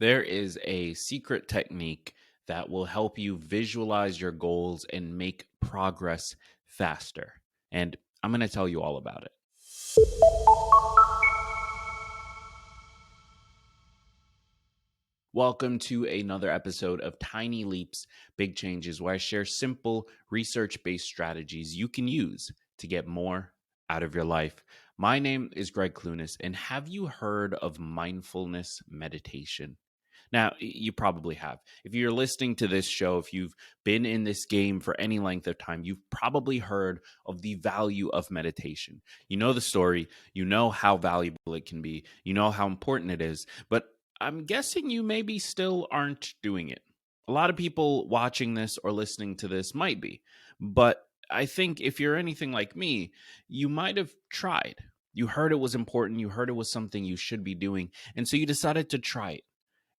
There is a secret technique that will help you visualize your goals and make progress faster. And I'm going to tell you all about it. Welcome to another episode of Tiny Leaps, Big Changes, where I share simple research based strategies you can use to get more out of your life. My name is Greg Clunis, and have you heard of mindfulness meditation? Now, you probably have. If you're listening to this show, if you've been in this game for any length of time, you've probably heard of the value of meditation. You know the story, you know how valuable it can be, you know how important it is, but I'm guessing you maybe still aren't doing it. A lot of people watching this or listening to this might be, but I think if you're anything like me, you might have tried. You heard it was important, you heard it was something you should be doing, and so you decided to try it,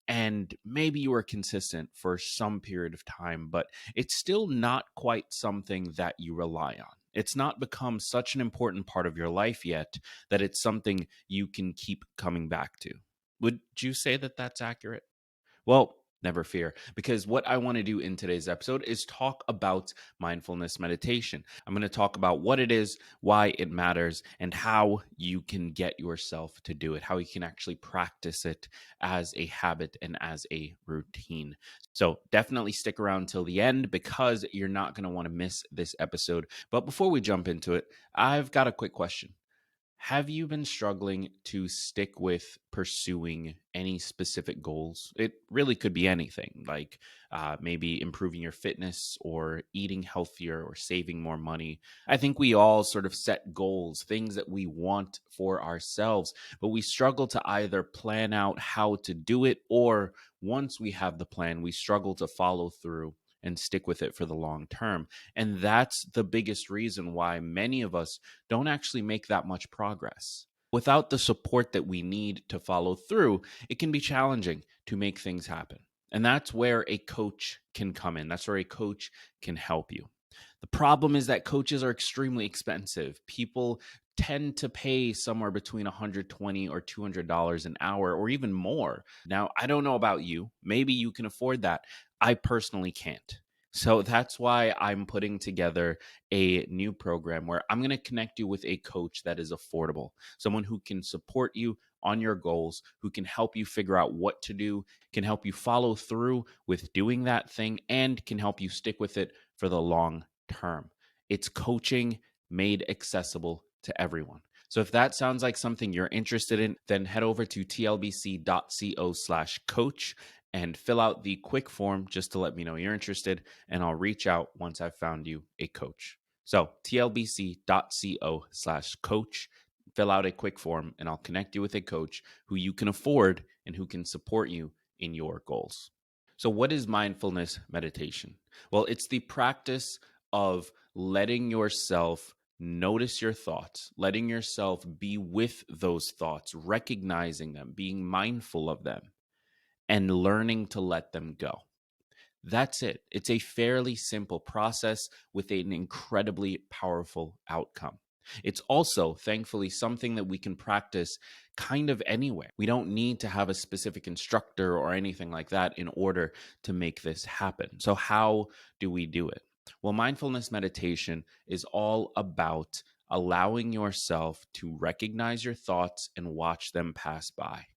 and maybe you were consistent for some period of time, but it's still not quite something that you rely on. It's not become such an important part of your life yet that it's something you can keep coming back to. Would you say that that's accurate? Well, never fear, because what I want to do in today's episode is talk about mindfulness meditation. I'm going to talk about what it is, why it matters, and how you can get yourself to do it, how you can actually practice it as a habit and as a routine. So definitely stick around till the end because you're not going to want to miss this episode. But before we jump into it, I've got a quick question. Have you been struggling to stick with pursuing any specific goals? It really could be anything, like maybe improving your fitness or eating healthier or saving more money. I think we all sort of set goals, things that we want for ourselves, but we struggle to either plan out how to do it, or once we have the plan, we struggle to follow through and stick with it for the long term. And that's the biggest reason why many of us don't actually make that much progress. Without the support that we need to follow through, it can be challenging to make things happen. And that's where a coach can come in. That's where a coach can help you. The problem is that coaches are extremely expensive. People tend to pay somewhere between $120 or $200 an hour or even more. Now, I don't know about you. Maybe you can afford that. I personally can't. So that's why I'm putting together a new program where I'm going to connect you with a coach that is affordable, someone who can support you on your goals, who can help you figure out what to do, can help you follow through with doing that thing, and can help you stick with it for the long term. It's coaching made accessible to everyone. So if that sounds like something you're interested in, then head over to tlbc.co/coach and fill out the quick form just to let me know you're interested, and I'll reach out once I've found you a coach. So tlbc.co/coach, fill out a quick form, and I'll connect you with a coach who you can afford and who can support you in your goals. So what is mindfulness meditation? Well, it's the practice of letting yourself notice your thoughts, letting yourself be with those thoughts, recognizing them, being mindful of them, and learning to let them go. That's it. It's a fairly simple process with an incredibly powerful outcome. It's also, thankfully, something that we can practice kind of anywhere. We don't need to have a specific instructor or anything like that in order to make this happen. So, how do we do it? Well, mindfulness meditation is all about allowing yourself to recognize your thoughts and watch them pass by.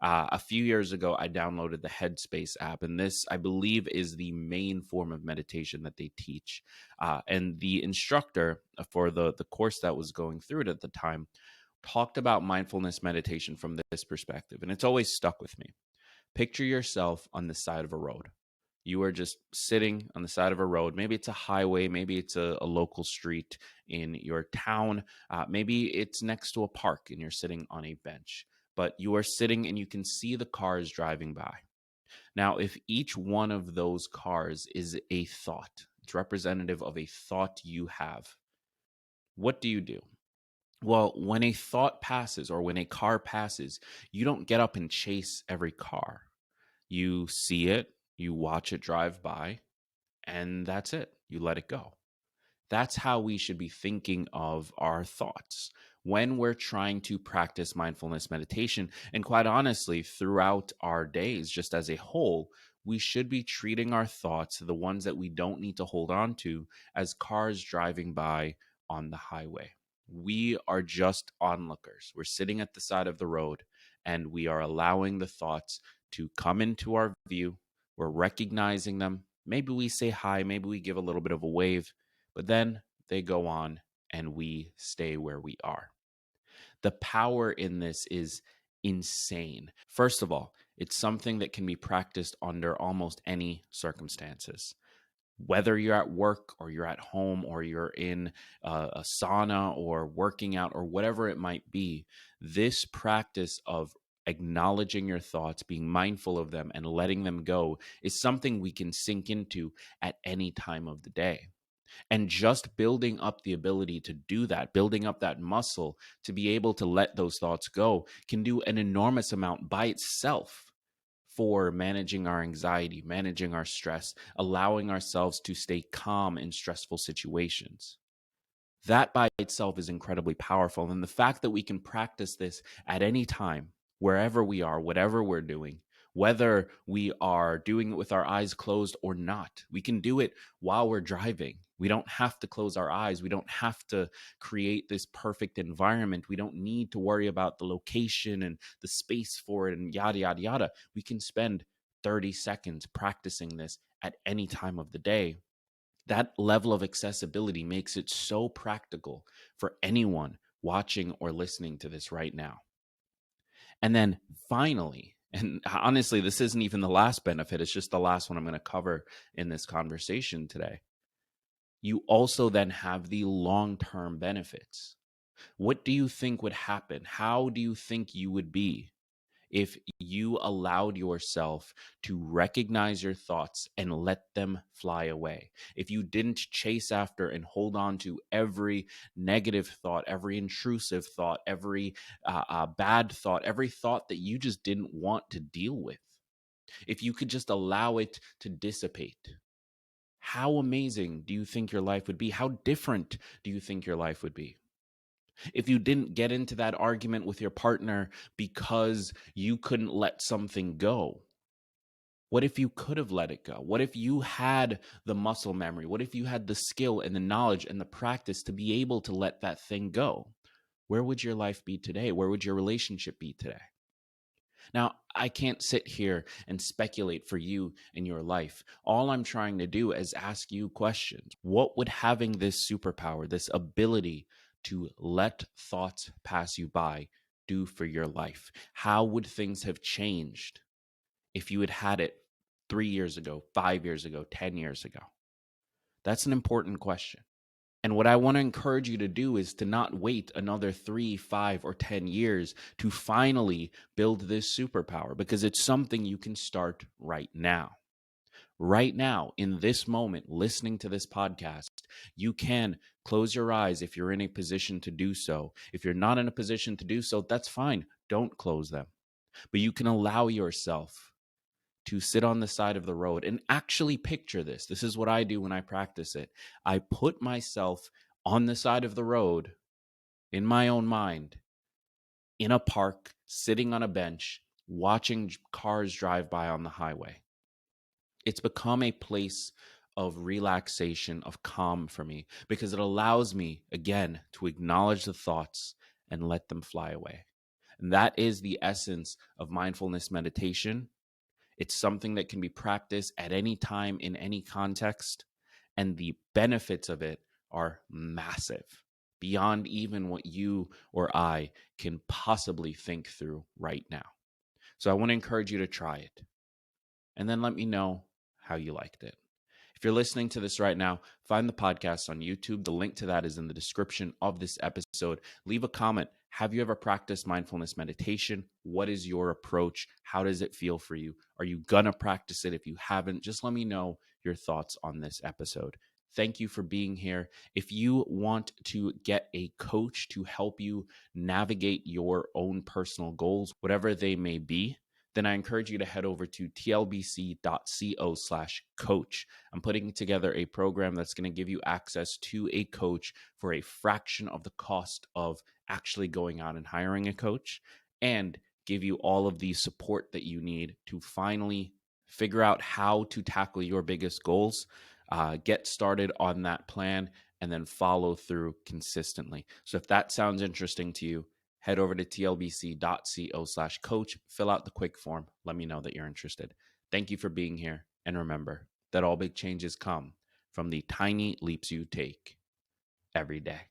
A few years ago, I downloaded the Headspace app, and this, I believe, is the main form of meditation that they teach. And the instructor for the course that was going through it at the time talked about mindfulness meditation from this perspective, and it's always stuck with me. Picture yourself on the side of a road. You are just sitting on the side of a road. Maybe it's a highway, maybe it's a local street in your town, maybe it's next to a park and you're sitting on a bench. But you are sitting and you can see the cars driving by. Now, if each one of those cars is a thought, it's representative of a thought you have, what do you do? Well, when a thought passes or when a car passes, you don't get up and chase every car. You see it, you watch it drive by, and that's it. You let it go. That's how we should be thinking of our thoughts. when we're trying to practice mindfulness meditation, and quite honestly, throughout our days, just as a whole, we should be treating our thoughts, the ones that we don't need to hold on to, as cars driving by on the highway. We are just onlookers. We're sitting at the side of the road and we are allowing the thoughts to come into our view. We're recognizing them. Maybe we say hi, maybe we give a little bit of a wave, but then they go on and we stay where we are. The power in this is insane. First of all, it's something that can be practiced under almost any circumstances. Whether you're at work or you're at home or you're in a sauna or working out or whatever it might be, this practice of acknowledging your thoughts, being mindful of them, and letting them go is something we can sink into at any time of the day. And just building up the ability to do that, building up that muscle to be able to let those thoughts go, can do an enormous amount by itself for managing our anxiety, managing our stress, allowing ourselves to stay calm in stressful situations. That by itself is incredibly powerful. And the fact that we can practice this at any time, wherever we are, whatever we're doing, whether we are doing it with our eyes closed or not, we can do it while we're driving. We don't have to close our eyes. We don't have to create this perfect environment. We don't need to worry about the location and the space for it and yada, yada, yada. We can spend 30 seconds practicing this at any time of the day. That level of accessibility makes it so practical for anyone watching or listening to this right now. And then finally, and honestly, this isn't even the last benefit, it's just the last one I'm going to cover in this conversation today. You also then have the long-term benefits. What do you think would happen? How do you think you would be if you allowed yourself to recognize your thoughts and let them fly away? If you didn't chase after and hold on to every negative thought, every intrusive thought, every bad thought, every thought that you just didn't want to deal with, if you could just allow it to dissipate, how amazing do you think your life would be? How different do you think your life would be? If you didn't get into that argument with your partner because you couldn't let something go, what if you could have let it go? What if you had the muscle memory? What if you had the skill and the knowledge and the practice to be able to let that thing go? Where would your life be today? Where would your relationship be today? Now, I can't sit here and speculate for you in your life. All I'm trying to do is ask you questions. What would having this superpower, this ability to let thoughts pass you by, do for your life? How would things have changed if you had had it 3 years ago, 5 years ago, 10 years ago? That's an important question. And what I want to encourage you to do is to not wait another 3, 5, or 10 years to finally build this superpower, because it's something you can start right now. Right now, in this moment, listening to this podcast, you can close your eyes if you're in a position to do so. If you're not in a position to do so, that's fine. Don't close them. But you can allow yourself to sit on the side of the road and actually picture this. This is what I do when I practice it. I put myself on the side of the road in my own mind, in a park, sitting on a bench, watching cars drive by on the highway. It's become a place of relaxation, of calm for me, because it allows me, again, to acknowledge the thoughts and let them fly away. And that is the essence of mindfulness meditation. It's something that can be practiced at any time in any context, and the benefits of it are massive, beyond even what you or I can possibly think through right now. So I want to encourage you to try it, and then let me know how you liked it. If you're listening to this right now, find the podcast on YouTube. The link to that is in the description of this episode. Leave a comment. Have you ever practiced mindfulness meditation? What is your approach? How does it feel for you? Are you going to practice it? If you haven't, just let me know your thoughts on this episode. Thank you for being here. If you want to get a coach to help you navigate your own personal goals, whatever they may be, then I encourage you to head over to tlbc.co/coach. I'm putting together a program that's going to give you access to a coach for a fraction of the cost of actually going out and hiring a coach, and give you all of the support that you need to finally figure out how to tackle your biggest goals, get started on that plan, and then follow through consistently. So if that sounds interesting to you, head over to tlbc.co/coach, fill out the quick form. Let me know that you're interested. Thank you for being here. And remember that all big changes come from the tiny leaps you take every day.